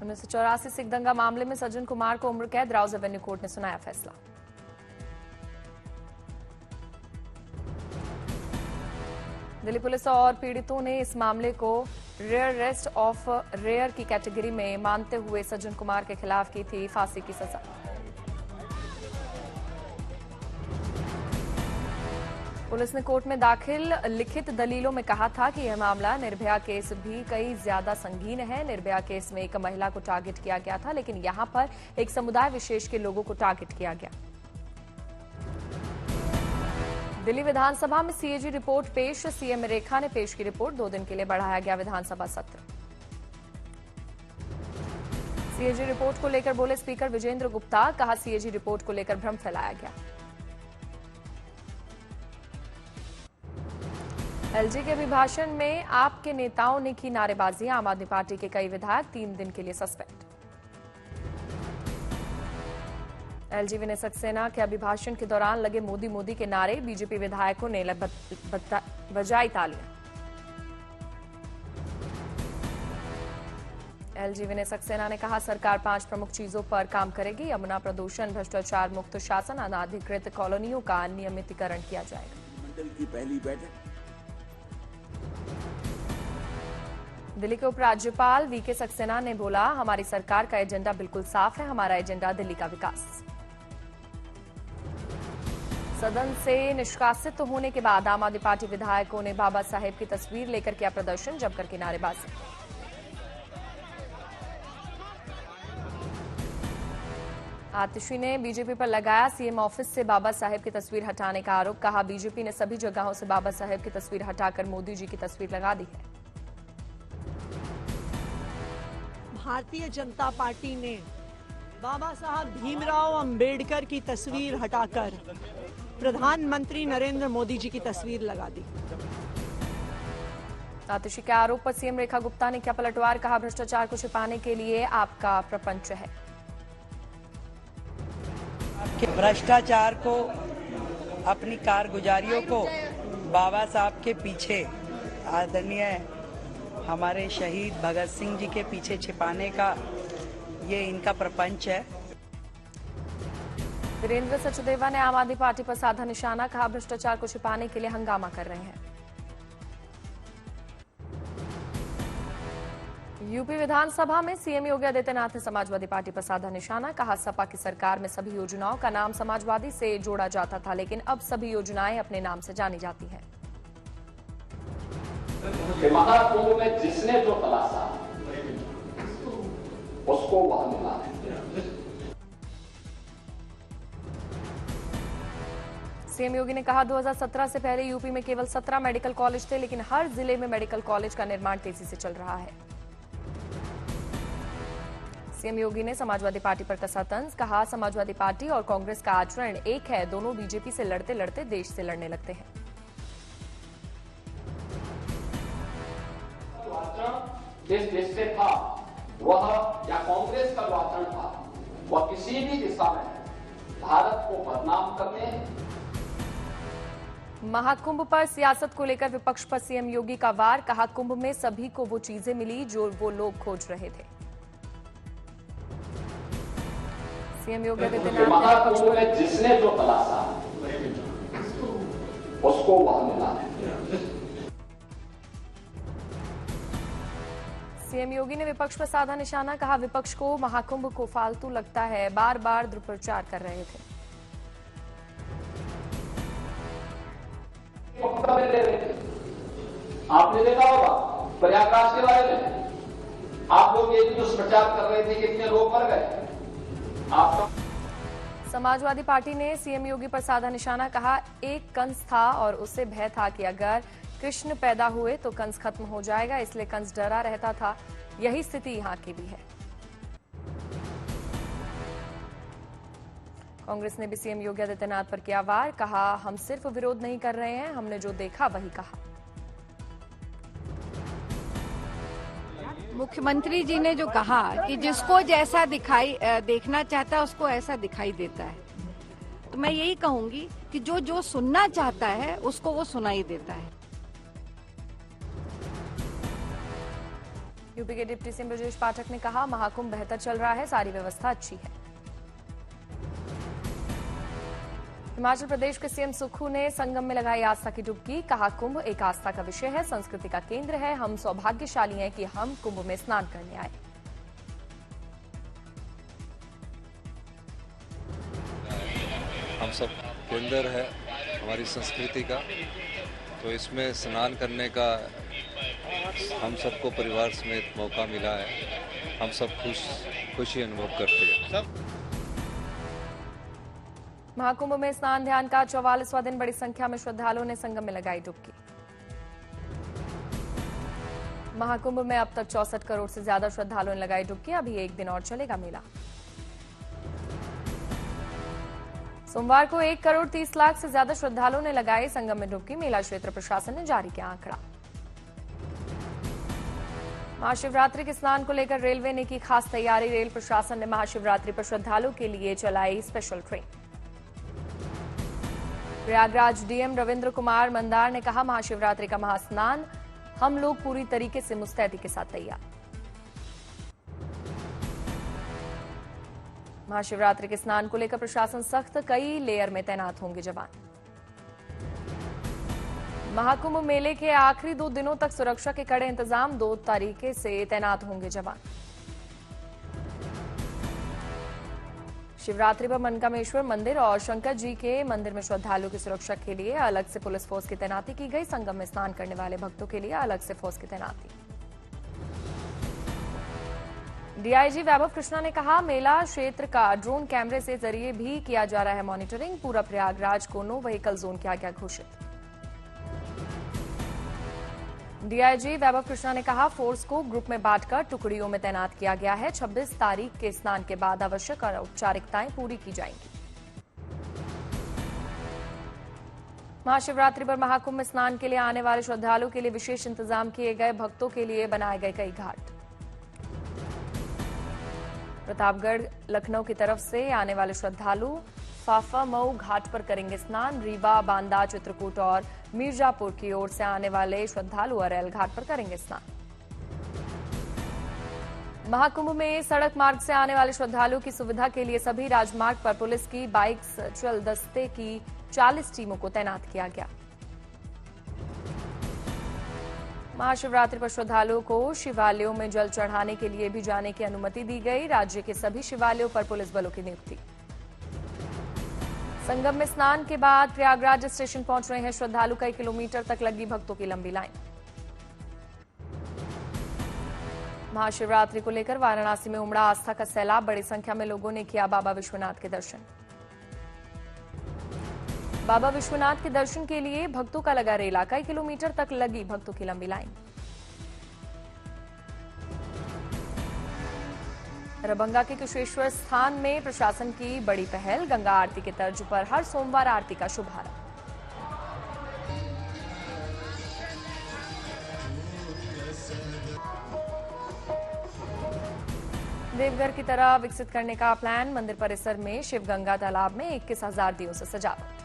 1984 सिख दंगा मामले में सज्जन कुमार को उम्र कैद, राउज एवेन्यू कोर्ट ने सुनाया फैसला। दिल्ली पुलिस और पीड़ितों ने इस मामले को रेयरेस्ट ऑफ रेयर की कैटेगरी में मानते हुए सज्जन कुमार के खिलाफ की थी फांसी की सजा। पुलिस ने कोर्ट में दाखिल लिखित दलीलों में कहा था कि यह मामला निर्भया केस भी कई ज्यादा संगीन है। निर्भया केस में एक महिला को टारगेट किया गया था, लेकिन यहां पर एक समुदाय विशेष के लोगों को टारगेट किया गया। दिल्ली विधानसभा में सीएजी रिपोर्ट पेश, सीएम रेखा ने पेश की रिपोर्ट। 2 दिन के लिए बढ़ाया गया विधानसभा सत्र। सीएजी रिपोर्ट को लेकर बोले स्पीकर विजेंद्र गुप्ता, कहा सीएजी रिपोर्ट को लेकर भ्रम फैलाया गया। एलजी के अभिभाषण में आपके नेताओं ने की नारेबाजी, आम आदमी पार्टी के कई विधायक 3 दिन के लिए सस्पेंड। एलजी विनय सक्सेना के अभिभाषण के दौरान लगे मोदी मोदी के नारे, बीजेपी विधायकों ने बजाई तालियां। एलजी विनय सक्सेना ने कहा सरकार 5 प्रमुख चीजों पर काम करेगी। यमुना प्रदूषण, भ्रष्टाचार मुक्त शासन, अनाधिकृत कॉलोनियों का नियमितीकरण किया जाएगा। मंडल की पहली बैठक। दिल्ली के उपराज्यपाल वीके सक्सेना ने बोला हमारी सरकार का एजेंडा बिल्कुल साफ है, हमारा एजेंडा दिल्ली का विकास। सदन से निष्कासित होने के बाद आम आदमी पार्टी विधायकों ने बाबा साहेब की तस्वीर लेकर किया प्रदर्शन, जमकर की नारेबाजी। आतिशी ने बीजेपी पर लगाया सीएम ऑफिस से बाबा साहेब की तस्वीर हटाने का आरोप, कहा बीजेपी ने सभी जगहों से बाबा साहेब की तस्वीर हटाकर मोदी जी की तस्वीर लगा दी है। भारतीय जनता पार्टी ने बाबा साहब भीमराव अंबेडकर की तस्वीर हटाकर प्रधानमंत्री नरेंद्र मोदी जी की तस्वीर लगा दी। आतिशी के आरोप पर सीएम रेखा गुप्ता ने किया पलटवार, कहा भ्रष्टाचार को छिपाने के लिए आपका प्रपंच है। भ्रष्टाचार को, अपनी कारगुजारियों को बाबा साहब के पीछे, आदरणीय हमारे शहीद भगत सिंह जी के पीछे छिपाने का ये इनका प्रपंच है। वीरेंद्र सचदेवा ने आम आदमी पार्टी पर साधा निशाना, कहा भ्रष्टाचार को छिपाने के लिए हंगामा कर रहे हैं। यूपी विधानसभा में सीएम योगी आदित्यनाथ ने समाजवादी पार्टी पर साधा निशाना, कहा सपा की सरकार में सभी योजनाओं का नाम समाजवादी से जोड़ा जाता था, लेकिन अब सभी योजनाएं अपने नाम से जानी जाती हैं। महाकुंभ में जिसने जो तलाशा उसको वह मिला है। सीएम योगी ने कहा 2017 से पहले यूपी में केवल 17 मेडिकल कॉलेज थे, लेकिन हर जिले में मेडिकल कॉलेज का निर्माण तेजी से चल रहा है। सीएम योगी ने समाजवादी पार्टी पर कसा तंज, कहा समाजवादी पार्टी और कांग्रेस का आचरण एक है, दोनों बीजेपी से लड़ते लड़ते देश से लड़ने लगते हैं। जिस देश से था वह या कांग्रेस का जो आचरण था वह किसी भी दिशा में भारत को बदनाम करने। महाकुंभ पर सियासत को लेकर विपक्ष पर सीएम योगी का वार, कहा कुंभ में सभी को वो चीजें मिली जो वो लोग खोज रहे थे। सीएम योगी आदित्यनाथ ने जिसने जो तलाशा उसको वह मिला है। सीएम योगी ने विपक्ष पर साधा निशाना, कहा विपक्ष को महाकुंभ को फालतू लगता है, बार बार दुष्प्रचार कर रहे थे। आपने देखा होगा प्रयागराज के बारे में आप लोग ये दुष्प्रचार कर रहे थे कि इतने लोग मर गए। समाजवादी पार्टी ने सीएम योगी पर साधा निशाना, कहा एक कंस था और उससे भय था कि अगर कृष्ण पैदा हुए तो कंस खत्म हो जाएगा, इसलिए कंस डरा रहता था। यही स्थिति यहां की भी है। कांग्रेस ने भी सीएम योगी आदित्यनाथ पर किया वार, कहा हम सिर्फ विरोध नहीं कर रहे हैं, हमने जो देखा वही कहा। मुख्यमंत्री जी ने जो कहा कि जिसको जैसा देखना चाहता है उसको ऐसा दिखाई देता है, तो मैं यही कहूंगी कि जो जो सुनना चाहता है उसको वो सुनाई देता है। यूपी के डिप्टी सीएम ब्रजेश पाठक ने कहा, महाकुंभ बेहतर चल रहा है, सारी व्यवस्था अच्छी है। हिमाचल प्रदेश के सीएम सुक्खू ने संगम में लगाई आस्था की डुबकी। कहा, कुंभ एक आस्था का विषय है, संस्कृति का केंद्र है। हम सौभाग्यशाली हैं कि हम कुंभ में स्नान करने आए। हम सब केंद्र है हमारी संस्कृति का, तो इसमें स्नान करने का हम सबको परिवार समेत मौका मिला है। हम सब खुशी अनुभव करते हैं। सब महाकुंभ में स्नान ध्यान का 44वां दिन, बड़ी संख्या में श्रद्धालुओं ने संगम में लगाई डुबकी। महाकुंभ में अब तक 64 करोड़ से ज्यादा श्रद्धालुओं ने लगाई डुबकी। अभी एक दिन और चलेगा मेला। सोमवार को 1 करोड़ 30 लाख से ज्यादा श्रद्धालुओं ने लगाई संगम में डुबकी। मेला क्षेत्र प्रशासन ने जारी किया आंकड़ा। महाशिवरात्रि के स्नान को लेकर रेलवे ने की खास तैयारी। रेल प्रशासन ने महाशिवरात्रि पर श्रद्धालुओं के लिए चलाई special train. Prayagraj DM Ravindra Kumar Mandar ने कहा, महाशिवरात्रि का महास्नान हम लोग पूरी तरीके से मुस्तैदी के साथ तैयार। महाशिवरात्रि के स्नान को लेकर प्रशासन सख्त, कई लेयर में तैनात होंगे जवान। महाकुंभ मेले के आखिरी 2 दिनों तक सुरक्षा के कड़े इंतजाम, 2 तरीके से तैनात होंगे जवान। शिवरात्रि पर मनकामेश्वर मंदिर और शंकर जी के मंदिर में श्रद्धालुओं की सुरक्षा के लिए अलग से पुलिस फोर्स की तैनाती की गई। संगम में स्नान करने वाले भक्तों के लिए अलग से फोर्स की तैनाती। डीआईजी वैभव कृष्णा ने कहा, मेला क्षेत्र का ड्रोन कैमरे से जरिए भी किया जा रहा है मॉनिटरिंग। पूरा प्रयागराज को नो व्हीकल जोन किया गया घोषित। डीआईजी वैभव कृष्णा ने कहा, फोर्स को ग्रुप में बांटकर टुकड़ियों में तैनात किया गया है। 26 तारीख के स्नान के बाद आवश्यक और औपचारिकताएं पूरी की जाएंगी। महाशिवरात्रि पर महाकुंभ में स्नान के लिए आने वाले श्रद्धालुओं के लिए विशेष इंतजाम किए गए। भक्तों के लिए बनाए गए कई घाट। प्रतापगढ़ लखनऊ की तरफ से आने वाले श्रद्धालु फाफा मऊ घाट पर करेंगे स्नान। रीवा, बांदा, चित्रकूट और मिर्जापुर की ओर से आने वाले श्रद्धालु अरैल घाट पर करेंगे स्नान। महाकुंभ में सड़क मार्ग से आने वाले श्रद्धालुओं की सुविधा के लिए सभी राजमार्ग पर पुलिस की बाइक चल दस्ते की 40 टीमों को तैनात किया गया। महाशिवरात्रि पर श्रद्धालुओं को शिवालयों में जल चढ़ाने के लिए भी जाने की अनुमति दी गई। राज्य के सभी शिवालयों पर पुलिस बलों की नियुक्ति। संगम में स्नान के बाद प्रयागराज स्टेशन पहुंच रहे हैं श्रद्धालु। कई किलोमीटर तक लगी भक्तों की लंबी लाइन। महाशिवरात्रि को लेकर वाराणसी में उमड़ा आस्था का सैलाब। बड़ी संख्या में लोगों ने किया बाबा विश्वनाथ के दर्शन। बाबा विश्वनाथ के दर्शन के लिए भक्तों का लगा रेला। कई किलोमीटर तक लगी भक्तों की लंबी लाइन। दरभंगा के कुशेश्वर स्थान में प्रशासन की बड़ी पहल। गंगा आरती के तर्ज पर हर सोमवार आरती का शुभारंभ। देवघर की तरह विकसित करने का प्लान। मंदिर परिसर में शिव गंगा तालाब में 21,000 दियों से सजावट।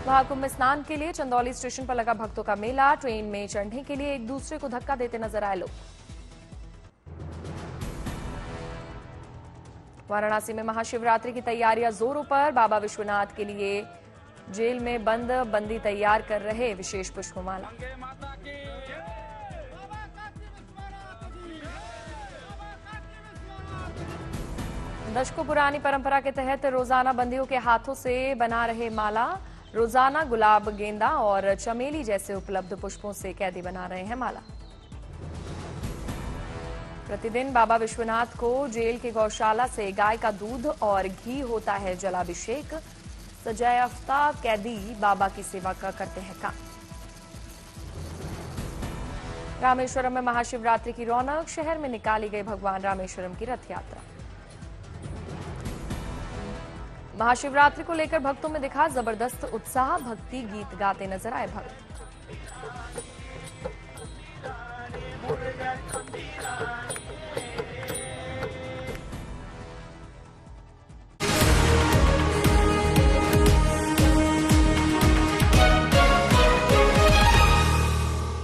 महाकुंभ में स्नान के लिए चंदौली स्टेशन पर लगा भक्तों का मेला। ट्रेन में चढ़ने के लिए एक दूसरे को धक्का देते नजर आए लोग। वाराणसी में महाशिवरात्रि की तैयारियां जोरों पर। बाबा विश्वनाथ के लिए जेल में बंद बंदी तैयार कर रहे विशेष पुष्पमाला। दशकों पुरानी परंपरा के तहत रोजाना बंदियों के हाथों से बना रहे माला। रोजाना गुलाब, गेंदा और चमेली जैसे उपलब्ध पुष्पों से कैदी बना रहे हैं माला। प्रतिदिन बाबा विश्वनाथ को जेल के गौशाला से गाय का दूध और घी होता है जलाभिषेक। सजायाफ्ता कैदी बाबा की सेवा का करते हैं काम। रामेश्वरम में महाशिवरात्रि की रौनक। शहर में निकाली गई भगवान रामेश्वरम की रथ यात्रा। महाशिवरात्रि को लेकर भक्तों में दिखा जबरदस्त उत्साह। भक्ति गीत गाते नजर आए भक्त।